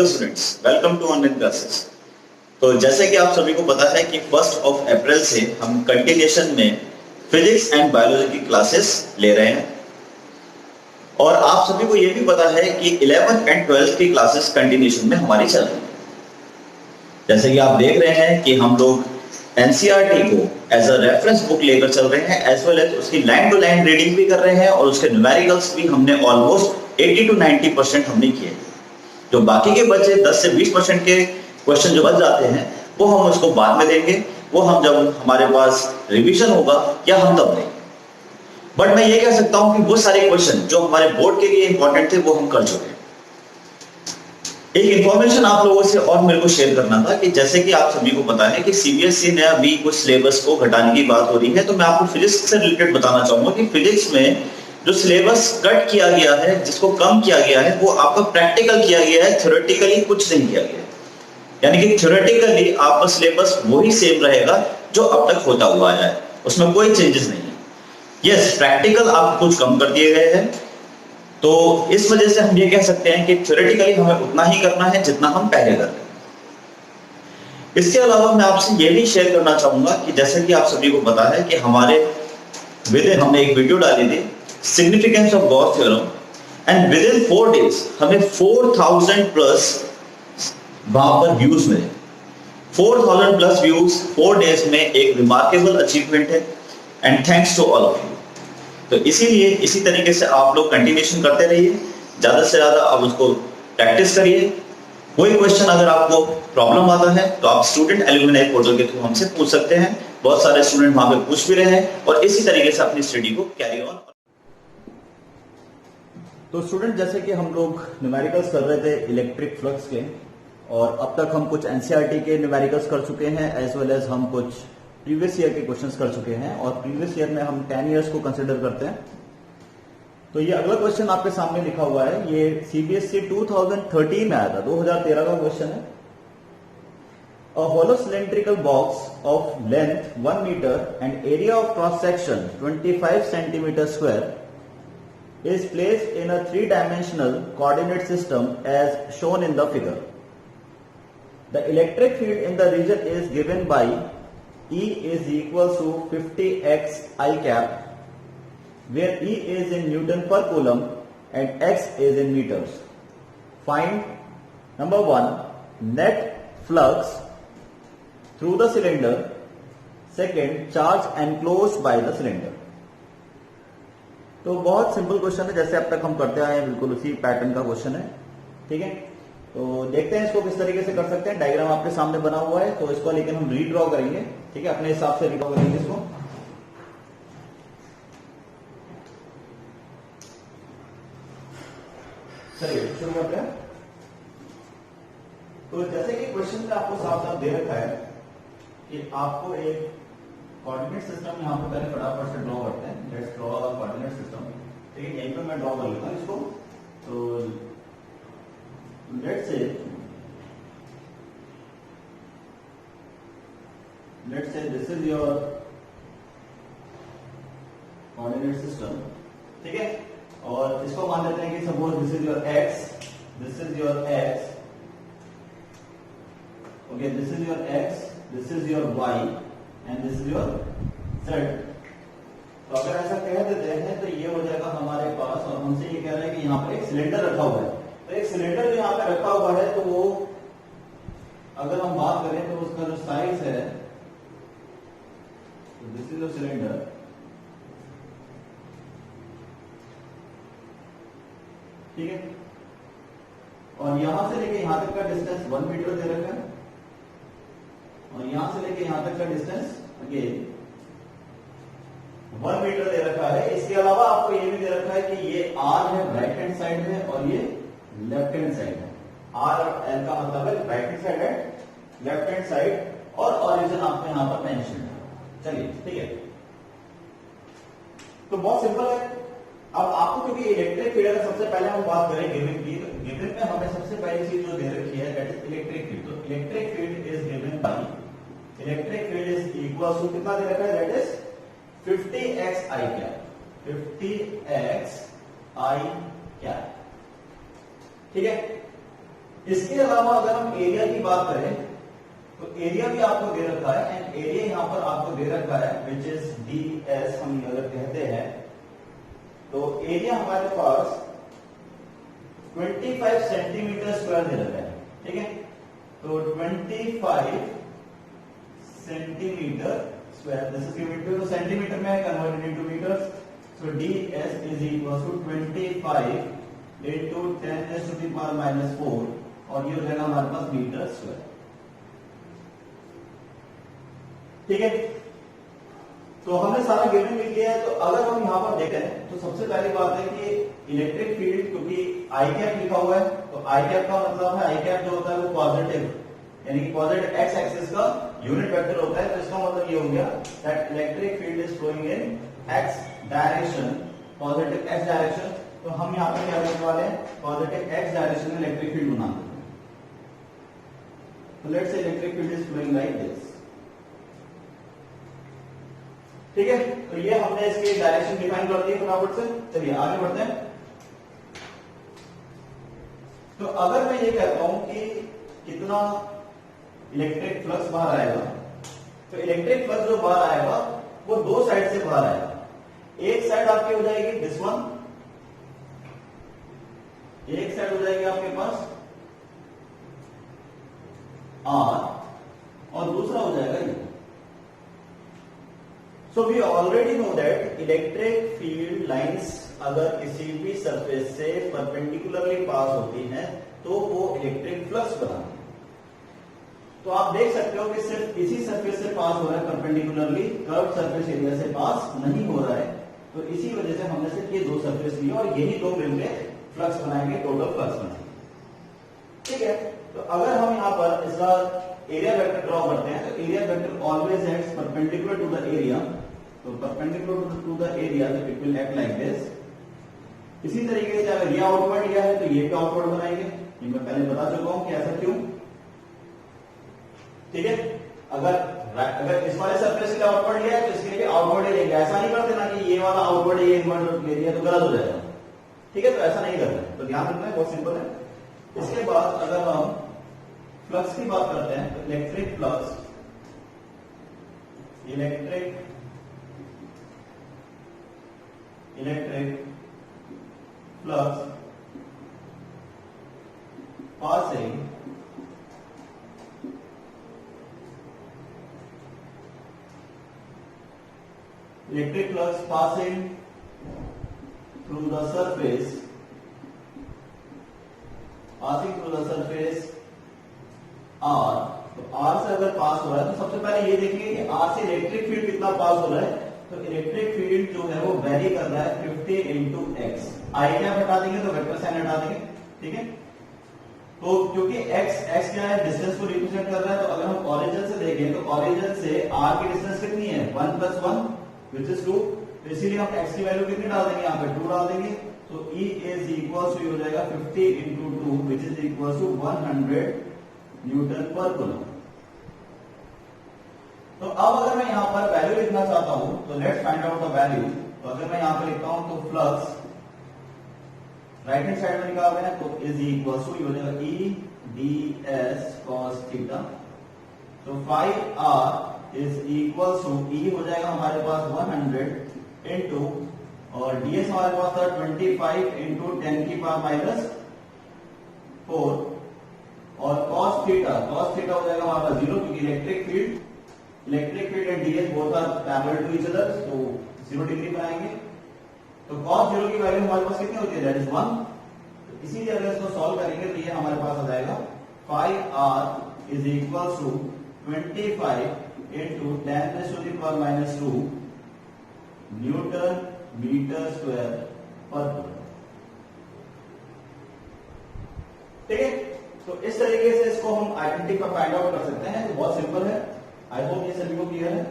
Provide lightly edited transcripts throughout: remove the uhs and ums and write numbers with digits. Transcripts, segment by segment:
Students, welcome to online classes. तो जैसे कि आप सभी को पता है कि 1 अप्रैल से हम कंटिन्यूएशन में फिजिक्स एंड बायोलॉजी की क्लासेस ले रहे हैं और आप सभी को यह भी पता है कि 11th एंड 12th की क्लासेस कंटिन्यूएशन में हमारी चल रही है। जैसे कि आप देख रहे हैं कि हम लोग एनसीईआरटी को एज अ रेफरेंस बुक लेकर चल रहे हैं, एज वेल एज उसकी लाइन टू लाइन रीडिंग भी कर रहे हैं और उसके न्यूमेरिकल्स भी हमने ऑलमोस्ट 80 to 90% हमने किए। जो बाकी के बचे 10 से 20% के क्वेश्चन जो बच जाते हैं वो हम उसको बाद में देंगे, वो हम जब हमारे पास रिवीजन होगा या हम तब देंगे। बट मैं ये कह सकता हूं कि वो सारे क्वेश्चन जो हमारे बोर्ड के लिए इंपॉर्टेंट थे वो हम कर चुके हैं। एक इंफॉर्मेशन आप लोगों से और मेरे को शेयर करना था कि जैसे कि आप सभी को पता है कि सीबीएसई ने अभी कुछ सिलेबस को घटाने की बात हो रही है, तो मैं आपको फिजिक्स से रिलेटेड बताना चाहूंगा कि फिजिक्स में जो सिलेबस कट किया गया है, जिसको कम किया गया है, वो आपका प्रैक्टिकल किया गया है, थ्योरेटिकली कुछ नहीं किया गया है। यानी कि थ्योरेटिकली आपका सिलेबस वही सेम रहेगा जो अब तक होता हुआ है, उसमें कोई चेंजेस नहीं है। यस, प्रैक्टिकल आप कुछ कम कर दिए गए हैं, तो इस वजह से हम ये कह सकते हैं कि थ्योरेटिकली हमें उतना ही करना है जितना हम पहले कर रहे हैं। इसके अलावा मैं आपसे ये भी शेयर करना चाहूंगा कि जैसे कि आप सभी को पता है कि हमारे विदिन हमने एक वीडियो डाली थी significance of Gauss theorem, and with in 4 days हमें 4000 प्लस वहां पर व्यूज मिले। 4000 प्लस व्यूज 4 days में एक रिमार्केबल अचीवमेंट है, and thanks to all of you. तो इसीलिए इसी तरीके से आप लोग कंटिन्यूएशन करते रहिए, ज्यादा से ज्यादा आप उसको प्रैक्टिस करिए। कोई क्वेश्चन अगर आपको प्रॉब्लम आता है तो आप स्टूडेंट एल्यूमिनाई पोर्टल के थ्रू हमसे पूछ सकते हैं। बहुत सारे स्टूडेंट वहां पे पूछ भी रहे हैं और इसी तरीके से अपनी स्टडी को कैरी ऑन। तो स्टूडेंट, जैसे कि हम लोग न्यूमेरिकल्स कर रहे थे इलेक्ट्रिक फ्लक्स के, और अब तक हम कुछ एनसीईआरटी के न्यूमेरिकल्स कर चुके हैं, एज वेल एज हम कुछ प्रीवियस ईयर के क्वेश्चंस कर चुके हैं, और प्रीवियस ईयर में हम 10 इयर्स को कंसिडर करते हैं। तो ये अगला क्वेश्चन आपके सामने लिखा हुआ है, ये सीबीएसई 2013 में आया था, 2013 का क्वेश्चन है। A hollow cylindrical box of length 1 meter and area of cross section 25 centimeter square is placed in a 3-dimensional coordinate system as shown in the figure. The electric field in the region is given by E is equal to 50x I cap, where E is in Newton per coulomb and X is in meters. Find number 1 net flux through the cylinder, second charge enclosed by the cylinder. तो बहुत simple question है, जैसे अब तक हम करते आए हैं, बिल्कुल उसी पैटर्न का क्वेश्चन है। ठीक है, तो देखते हैं इसको किस तरीके से कर सकते हैं। डायग्राम आपके सामने बना हुआ है, तो इसको लेकिन हम रीड्रॉ करेंगे। ठीक है, अपने हिसाब से रीड्रॉ करेंगे इसको। चलिए शुरू करते हैं। तो जैसे कि क्वेश्चन में आपको साफ साफ दे रखा है कि आपको एक कोऑर्डिनेट सिस्टम यहां पर पहले फटाफट से ड्रॉ करते हैं। Let's draw a coordinate system. ठीक है, यहीं पर मैं ड्रॉ कर लेता हूं इसको। तो let's say this is your coordinate system. ठीक है, और इसको मान लेते हैं कि suppose this is your X, this is your X, okay, this is your X, this is your Y and this is your Z. तो अगर ऐसा कह देते हैं तो ये हो जाएगा हमारे पास, और हमसे ये कह रहे हैं कि यहाँ पर एक सिलेंडर रखा हुआ है। तो एक सिलेंडर जो यहाँ पे रखा हुआ है, तो वो अगर हम बात करें तो उसका जो साइज है, दिस इज द सिलेंडर। ठीक है, और यहां से लेके यहां तक का डिस्टेंस 1 मीटर दे रखा है, और यहां से लेके यहां तक का डिस्टेंस अगेन 1 मीटर दे रखा है। इसके अलावा आपको ये भी दे रखा है कि ये आर है, राइट हैंड साइड है, और ये लेफ्ट हैंड साइड है। आर और एल का मतलब है राइट हैंड साइड है, लेफ्ट हैंड साइड, और ऑरिजिन आपको यहां पर मेंशन है। चलिए ठीक है, तो बहुत सिंपल है। अब आपको क्योंकि इलेक्ट्रिक फील्ड अगर सबसे पहले हम बात करें गिवन की, तो गिवन में हमें सबसे पहली चीज जो दे रखी है दैट इज इलेक्ट्रिक फील्ड। तो electric field is given by, electric field is equal to कितना दे रखा है, that is 50x I cap, 50x I cap. ठीक है, इसके अलावा अगर हम एरिया की बात करें तो एरिया भी आपको दे रखा है, एंड एरिया यहां पर आपको दे रखा है विच इज ds हम अगर कहते हैं तो एरिया हमारे पास 25 सेंटीमीटर स्क्वायर दे रखा है, ठीक है। तो 25 centimetre square, this is given to centimetre में converted into metres, so ds is equal to 25 into 10 to the power minus 4 और ये हो जाएगा हमारे पास मीटर स्क्वायर, ठीक है। तो हमने सारा गिवन लिख लिया है। तो अगर हम यहां पर देखें तो सबसे पहली बात है कि इलेक्ट्रिक फील्ड, क्योंकि आई कैप लिखा हुआ है तो आई कैप का मतलब है, आई कैप जो होता है वो पॉजिटिव, यानी कि पॉजिटिव एक्स एक्सिस का यूनिट वेक्टर होता है। तो इसका मतलब ये हो गया that electric field is flowing in X direction, positive X direction. तो हम यहां पर क्या करने वाले हैं, पॉजिटिव एक्स डायरेक्शन में इलेक्ट्रिक फील्ड बना देते हैं। तो let's say electric field is flowing like this, ठीक है। तो ये हमने इसकी डायरेक्शन डिफाइन कर दी फटाफट से। चलिए आगे बढ़ते हैं। तो अगर मैं ये कहता हूं कि कितना इलेक्ट्रिक फ्लक्स बाहर आएगा, तो इलेक्ट्रिक फ्लक्स जो बाहर आएगा वो दो साइड से बाहर आएगा। एक साइड आपकी हो जाएगी दिस वन, एक साइड हो जाएगी आपके पास R और दूसरा हो जाएगा ये। So we already know that electric field lines अगर किसी भी सरफेस से परपेंडिकुलरली पास होती हैं तो वो इलेक्ट्रिक फ्लक्स बनाती है। तो आप देख सकते हो कि सिर्फ इसी सरफेस से पास हो रहा है परपेंडिकुलरली, कर्व सरफेस एरिया से पास नहीं हो रहा है। तो इसी वजह से हमने सिर्फ ये दो सरफेस लिए और यही दो मिलकर फ्लक्स बनाएंगे, टोटल फ्लक्स बनाएंगे, ठीक है। तो अगर हम यहाँ पर इसका एरिया वेक्टर ड्रॉ करते हैं तो area vector always acts perpendicular to the area, तो परपेंडिकुलर टू द एरिया तो it will act like this. इसी तरीके से अगर ये आउटवर्ड लिया है तो ये भी आउटवर्ड बनाएंगे, ये मैं पहले बता चुका हूं कि ऐसा क्यों, ठीक है। अगर इस वाले सरफेस के लिए आउटवर्ड लिया है तो इसके लिए आउटवर्ड लेंगे। ऐसा नहीं करते ना कि ये वाला आउटवर्ड ये इनवर्ड ले लिया तो गलत हो जाएगा, ठीक है। तो ऐसा नहीं करना, तो ध्यान रखना है, बहुत सिंपल है। इसके बाद अगर हम फ्लक्स की बात करते हैं तो electric flux, electric flux passing electric flux passing through the surface R। तो R से अगर पास हो रहा है तो सबसे पहले ये देखिए कि R से इलेक्ट्रिक फील्ड कितना पास हो रहा है। तो इलेक्ट्रिक फील्ड जो है वो वेरी कर रहा है 50 इंटू एक्स। आई क्या हटा देंगे तो वेक्टर साइन हटा देंगे, ठीक है। तो क्योंकि x क्या है, डिस्टेंस को रिप्रेजेंट कर रहा है। तो अगर हम ओरिजिन से देखें तो ओरिजिन से r की डिस्टेंस कितनी है, 1 + 1 विच इज 2। तो इसीलिए हम x की वैल्यू कितनी डाल देंगे, यहाँ पे 2 डाल देंगे। तो E इज इक्वल टू हो जाएगा 50 into 2 which is equal to 100 newton पर कूलम। तो अब अगर मैं यहाँ पर वैल्यू लिखना चाहता हूं तो let's find out the value. तो अगर मैं यहाँ पर लिखता हूं तो फ्लक्स राइट हैंड साइड में लिखा हुआ है तो इज इक्वल टू हो जाएगा E ds cos थीटा। तो 5r is equal to E हो जाएगा हमारे पास 100 इंटू और ds हमारे पास था 25 इंटू 10 की पावर माइनस 4 और cos थीटा हो जाएगा हमारे पास 0 क्योंकि electric field and ds both are parallel to each other, तो 0 डिग्री बनाएंगे। तो cos 0 की वैल्यू हमारे पास कितनी होती है, दैट इज 1। तो इसीलिए अगर इसको सॉल्व करेंगे तो ये हमारे पास आ जाएगा 5r is equal to 25 into 10 to the power minus 2 newton metre square पर कूलम, ठीक है। तो इस तरीके से इसको हम आइडेंटिटी पर फाइंड आउट कर सकते हैं। तो बहुत सिंपल है, आई होप ये सभी को क्लियर है।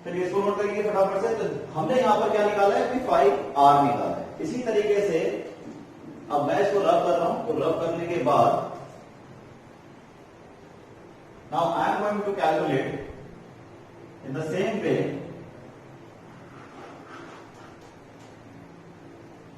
चलिए इसको नोट करेंगे फटाफट से। तो हमने यहां पर क्या निकाला है, 5r निकाला है। इसी तरीके से अब मैं इसको रब कर रहा हूं, तो रब करने के बाद now I am going to calculate in the same way,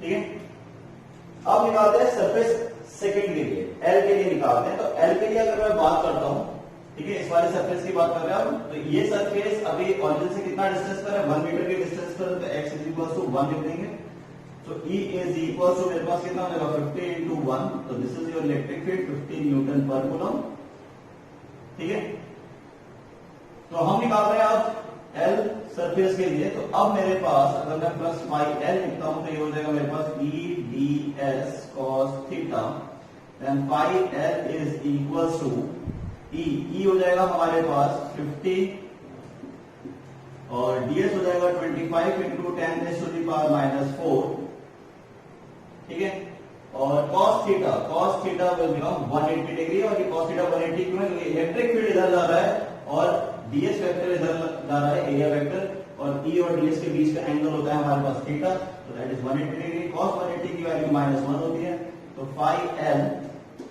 ठीक है। अब निकालते हैं सरफेस सेकंड के लिए, एल के लिए निकालते हैं। तो एल के लिए अगर मैं बात करता हूं, ठीक है, इस वाले सरफेस की बात कर रहे हैं हम, तो ये सरफेस अभी ऑरिजिन से कितना डिस्टेंस पर है, 1 मीटर के डिस्टेंस पर, तो x इज इक्वल टू 1 लिख देंगे। तो E इज इक्वल टू मेरे पास कितना हो जाएगा 50 into 1, तो this is your electric field 50 Newton पर कूलम, ठीक है। तो हम निकाल रहे हैं अब L सरफेस के लिए। तो अब मेरे पास अगर मैं प्लस फाई L लिखता हूं तो ये हो जाएगा मेरे पास E ds cos theta, then phi L is equal to E हो जाएगा हमारे पास 50 और ds हो जाएगा 25 इंटू 10⁻⁻⁴, ठीक है। और cos theta will become 180 degree, और ये cos थीटा 180 क्यों है, क्योंकि इलेक्ट्रिक फील्ड इधर जा रहा है और ds वेक्टर इधर जा रहा है, एरिया वेक्टर, और E और ds के बीच का एंगल होता है हमारे पास थीटा, तो दैट इज 180 डिग्री। cos 180 की वैल्यू -1 होती है, तो phi L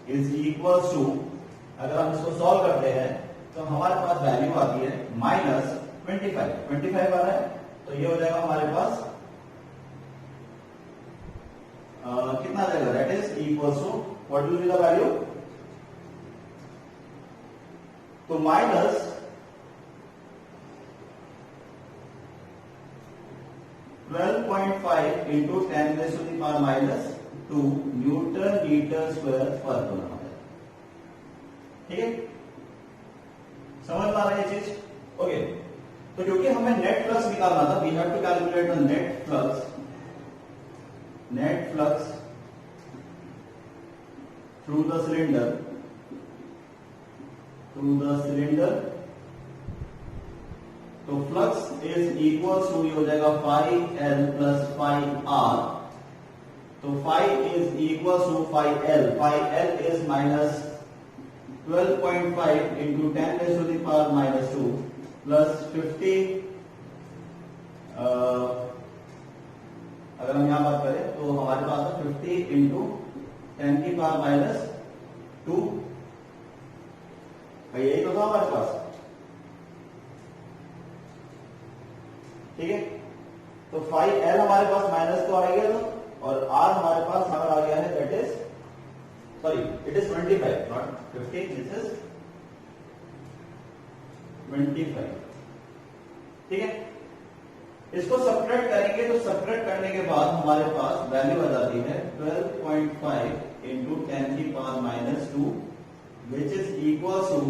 is equal to, अगर हम इसको सॉल्व करते हैं तो हमारे पास वैल्यू आती है -25 आ रहा है, तो ये हो जाएगा हमारे पास कितना आ जाएगा, that is equal to what will be the value, तो minus 12.5 into 10⁻⁻² newton metre square पर कूलम, ठीक है। समझ में आ रहा है ये चीज, ओके। तो क्योंकि हमें नेट फ्लक्स निकालना था, we have to calculate the net flux through the cylinder, तो फ्लक्स इज इक्वल टू, ये हो जाएगा phi L plus phi R, तो phi is equal to phi L is minus 12.5 into 10⁻⁻² plus 50, अगर हम यहां बात करें तो हमारे पास है 50 इंटू 10⁻⁻², यही तो था हमारे पास, ठीक है। तो फाई L हमारे पास माइनस तो आ गया था, और R हमारे पास नंबर आ गया है, that is sorry it is 25 not 50, this is 25, ठीक है। इसको सब्ट्रैक्ट करेंगे तो सब्ट्रैक्ट करने के बाद हमारे पास वैल्यू आ जाती है 12.5 into 10⁻⁻² which is equal to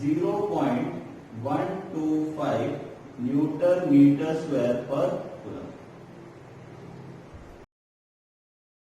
0.125 newton metre square पर कूलम,